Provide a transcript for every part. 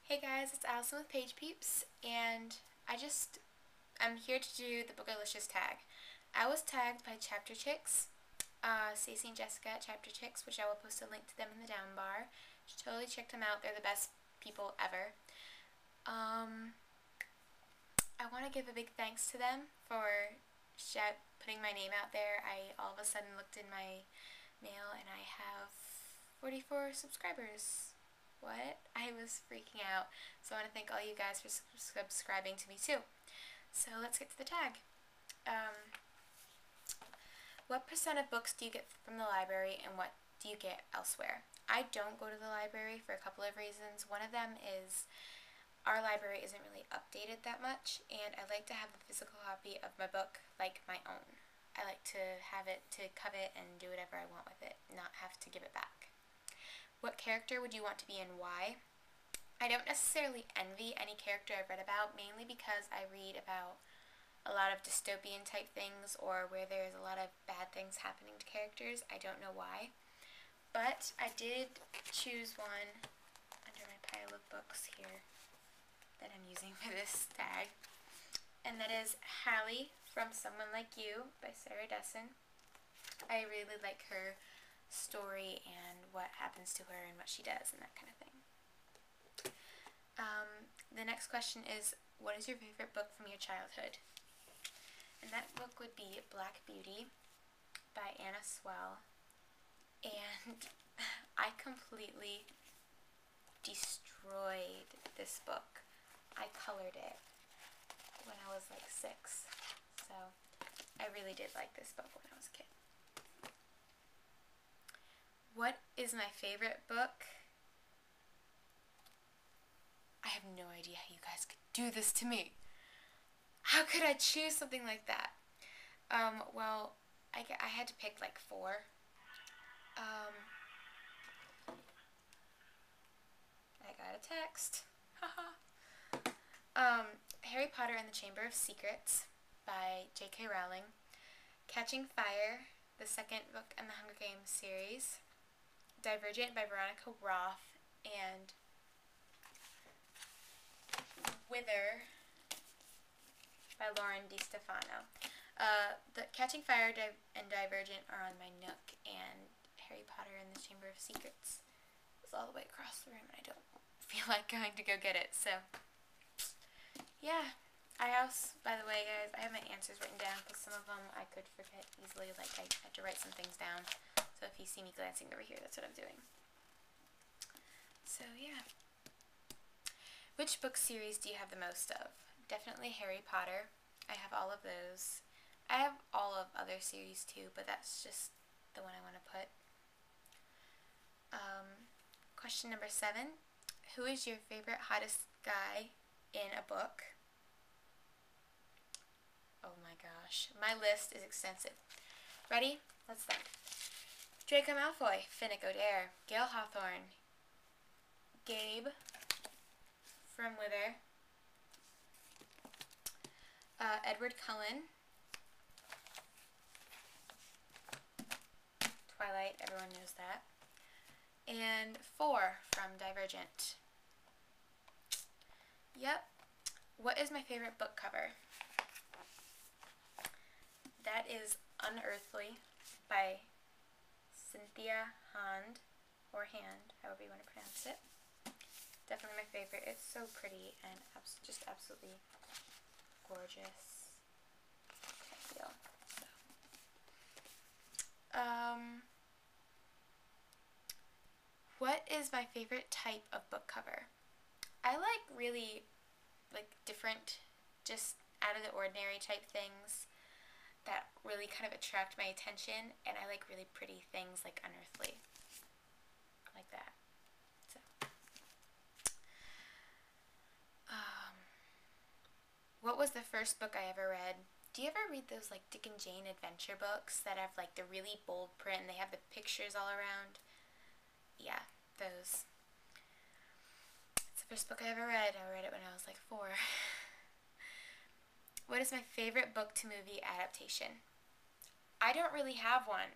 Hey guys, it's Allison with Page Peeps, and I'm here to do the Booklacious Tag. I was tagged by ChapterChicks, Stacy and Jessica at ChapterChicks, which I will post a link to them in the down bar. You should totally check them out. They're the best people ever. I want to give a big thanks to them for putting my name out there. I all of a sudden looked in my mail and I have 44 subscribers. What? I was freaking out. So I want to thank all you guys for subscribing to me too. So let's get to the tag. What percent of books do you get from the library and what do you get elsewhere? I don't go to the library for a couple of reasons. One of them is our library isn't really updated that much, and I like to have the physical copy of my book like my own. I like to have it to covet and do whatever I want with it, not have to give it back. What character would you want to be and why? I don't necessarily envy any character I've read about, mainly because I read about a lot of dystopian type things or where there's a lot of bad things happening to characters. I don't know why. But I did choose one under my pile of books here that I'm using for this tag. And that is Hallie from Someone Like You by Sarah Dessen. I really like her story and what happens to her and what she does and that kind of thing. The next question is, what is your favorite book from your childhood? And that book would be Black Beauty by Anna Swell. And I completely destroyed this book. I colored it when I was like 6. So I really did like this book when I was a kid. What is my favorite book? I have no idea how you guys could do this to me. How could I choose something like that? Well, I had to pick like 4. I got a text. Harry Potter and the Chamber of Secrets by J.K. Rowling. Catching Fire, the second book in the Hunger Games series. Divergent by Veronica Roth, and Wither by Lauren DiStefano. The Catching Fire and Divergent are on my Nook, and Harry Potter and the Chamber of Secrets is all the way across the room, and I don't feel like going to go get it, so yeah. I also, by the way guys, I have my answers written down because some of them I could forget easily, like I had to write some things down. So if you see me glancing over here, that's what I'm doing. So yeah. Which book series do you have the most of? Definitely Harry Potter. I have all of those. I have all of other series too, but that's just the one I want to put. Question number 7. Who is your favorite hottest guy in a book? Oh my gosh. My list is extensive. Ready? Let's start. Draco Malfoy, Finnick Odair, Gale Hawthorne, Gabe from Wither, Edward Cullen, Twilight, everyone knows that, and 4 from Divergent. Yep. What is my favorite book cover? That is Unearthly by Cynthia Hand, or Hand, however you want to pronounce it. Definitely my favorite. It's so pretty and just absolutely gorgeous. I feel. So. What is my favorite type of book cover? I like really different, just out of the ordinary type things that really kind of attract my attention, and I like really pretty things like Unearthly. Like that. So. What was the first book I ever read? Do you ever read those like Dick and Jane adventure books that have like the really bold print and they have the pictures all around? Yeah, those. It's the first book I ever read. I read it when I was like 4. What is my favorite book to movie adaptation? I don't really have one.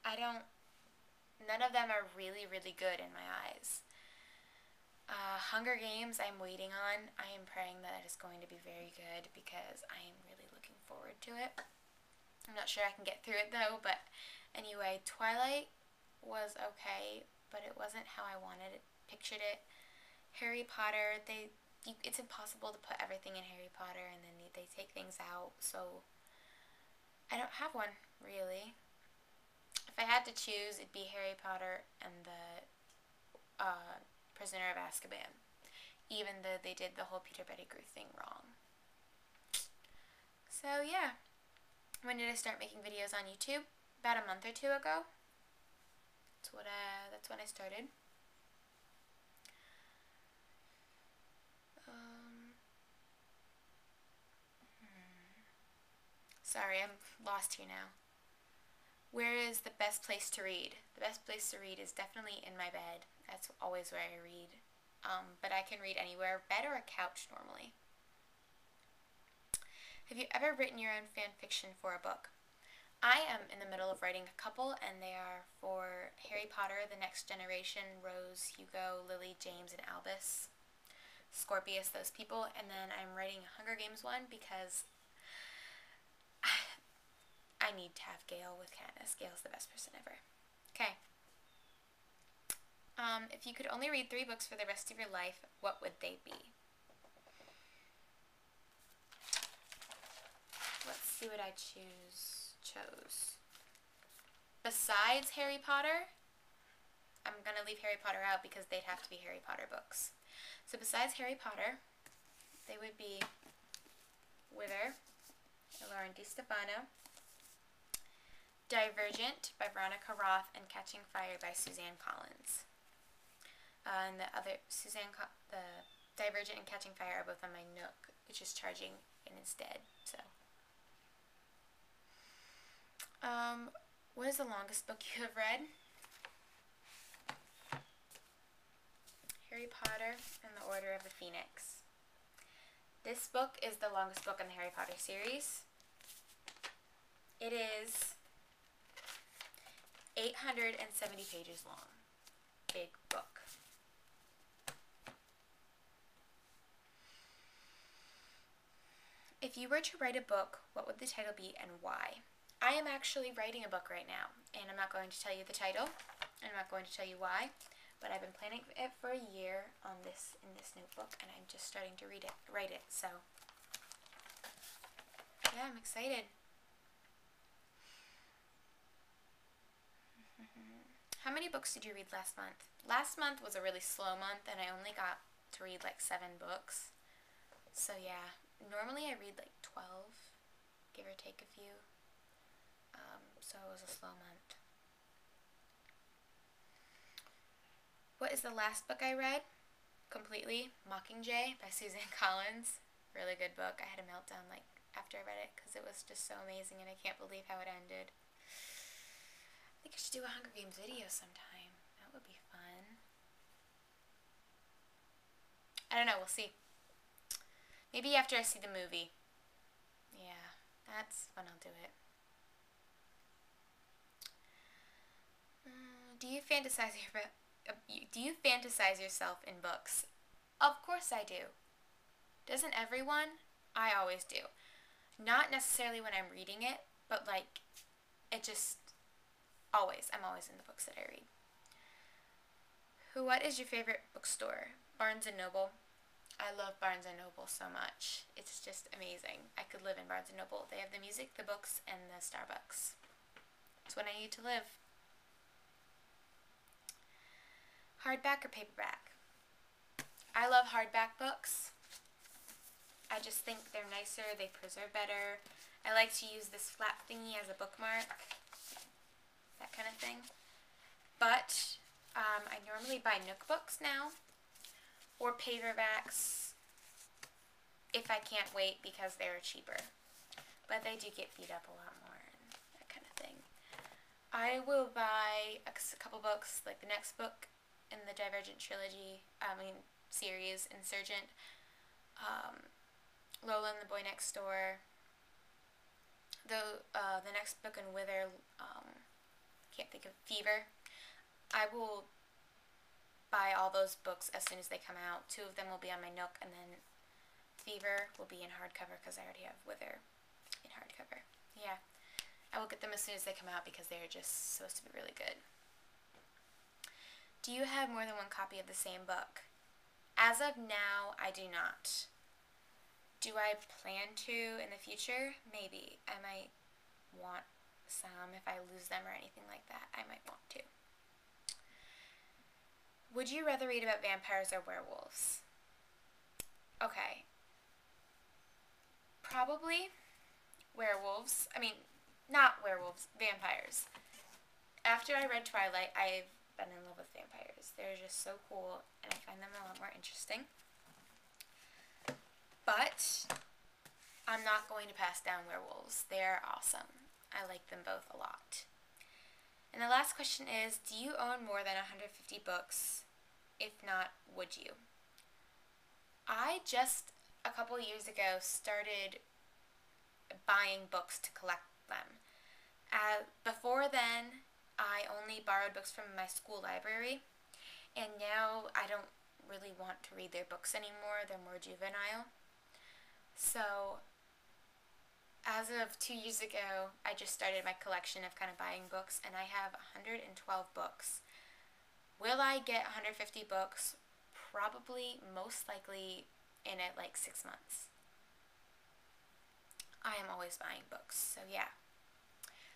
None of them are really, really good in my eyes. Hunger Games I'm waiting on. I am praying that it is going to be very good because I am really looking forward to it. I'm not sure I can get through it though, but anyway, Twilight was okay, but it wasn't how I pictured it. Harry Potter, it's impossible to put everything in Harry Potter, and then they take things out, so I don't have one, really. If I had to choose, it'd be Harry Potter and the Prisoner of Azkaban, even though they did the whole Peter Pettigrew thing wrong. So yeah, when did I start making videos on YouTube? About a month or two ago. That's when I started. Sorry, I'm lost here now. Where is the best place to read? The best place to read is definitely in my bed. That's always where I read. But I can read anywhere, bed or a couch normally. Have you ever written your own fan fiction for a book? I am in the middle of writing a couple, and they are for Harry Potter, The Next Generation, Rose, Hugo, Lily, James, and Albus. Scorpius, those people. And then I'm writing a Hunger Games one because I need to have Gale with Katniss. Gale's the best person ever. Okay. If you could only read 3 books for the rest of your life, what would they be? Let's see what I chose. Besides Harry Potter, I'm going to leave Harry Potter out because they'd have to be Harry Potter books. So besides Harry Potter, they would be Wither by Lauren DiStefano, Divergent by Veronica Roth, and Catching Fire by Suzanne Collins. And the Divergent and Catching Fire are both on my Nook, which is charging it instead. So, what is the longest book you have read? Harry Potter and the Order of the Phoenix. This book is the longest book in the Harry Potter series. It is 870 pages long. Big book. If you were to write a book, what would the title be and why? I am actually writing a book right now, and I'm not going to tell you the title. I'm not going to tell you why, but I've been planning it for a year in this notebook, and I'm just starting to write it. So yeah, I'm excited. How many books did you read last month? Last month was a really slow month, and I only got to read like 7 books. So yeah, normally I read like 12, give or take a few. So it was a slow month. What is the last book I read? Completely, Mockingjay by Suzanne Collins. Really good book. I had a meltdown like after I read it because it was just so amazing, and I can't believe how it ended. I think I should do a Hunger Games video sometime. That would be fun. I don't know, we'll see. Maybe after I see the movie. Yeah, that's when I'll do it. Do you fantasize yourself in books? Of course I do. Doesn't everyone? I always do. Not necessarily when I'm reading it, but like, it just always. I'm always in the books that I read. What is your favorite bookstore? Barnes & Noble. I love Barnes & Noble so much. It's just amazing. I could live in Barnes & Noble. They have the music, the books, and the Starbucks. It's what I need to live. Hardback or paperback? I love hardback books. I just think they're nicer, they preserve better. I like to use this flat thingy as a bookmark, that kind of thing. But I normally buy Nook books now, or paperbacks if I can't wait because they're cheaper. But they do get beat up a lot more and that kind of thing. I will buy a couple books, like the next book in the Divergent trilogy, series, Insurgent, Lola and the Boy Next Door, the next book in Wither, can't think of, Fever. I will buy all those books as soon as they come out. 2 of them will be on my Nook, and then Fever will be in hardcover because I already have Wither in hardcover. Yeah, I will get them as soon as they come out because they're just supposed to be really good. Do you have more than one copy of the same book? As of now, I do not. Do I plan to in the future? Maybe. I might want some if I lose them or anything like that. I might want to. Would you rather read about vampires or werewolves? Okay. Probably werewolves. I mean, not werewolves, vampires. After I read Twilight, I've been in love with vampires. They're just so cool, and I find them a lot more interesting. But I'm not going to pass down werewolves. They're awesome. I like them both a lot. And the last question is, do you own more than 150 books? If not, would you? I just a couple years ago started buying books to collect them. Before then, I only borrowed books from my school library, and now I don't really want to read their books anymore. They're more juvenile. So, as of 2 years ago, I just started my collection of kind of buying books, and I have 112 books. Will I get 150 books? Probably, most likely, in like 6 months. I am always buying books, so yeah.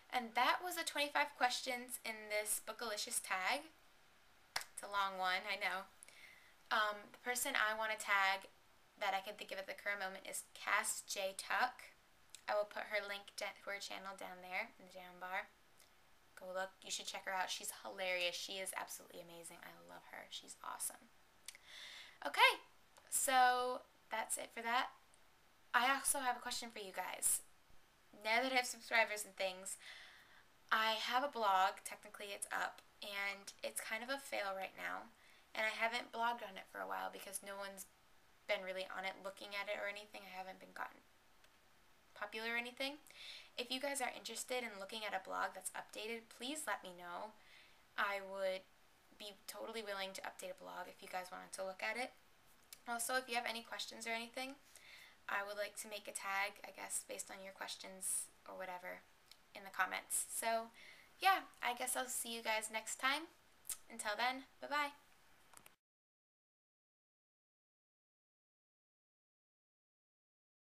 And that was the 25 questions in this Bookalicious tag. It's a long one, I know. The person I want to tag that I can think of at the current moment is CassJayTuck. I will put her link to her channel down there in the down bar. Go look. You should check her out. She's hilarious. She is absolutely amazing. I love her. She's awesome. Okay, so that's it for that. I also have a question for you guys. Now that I have subscribers and things, I have a blog. Technically it's up, and it's kind of a fail right now. And I haven't blogged on it for a while because no one's been really on it looking at it or anything. I haven't been gotten popular or anything. If you guys are interested in looking at a blog that's updated, please let me know. I would be totally willing to update a blog if you guys wanted to look at it. Also, if you have any questions or anything, I would like to make a tag, I guess, based on your questions or whatever in the comments. So, yeah, I guess I'll see you guys next time. Until then, bye-bye.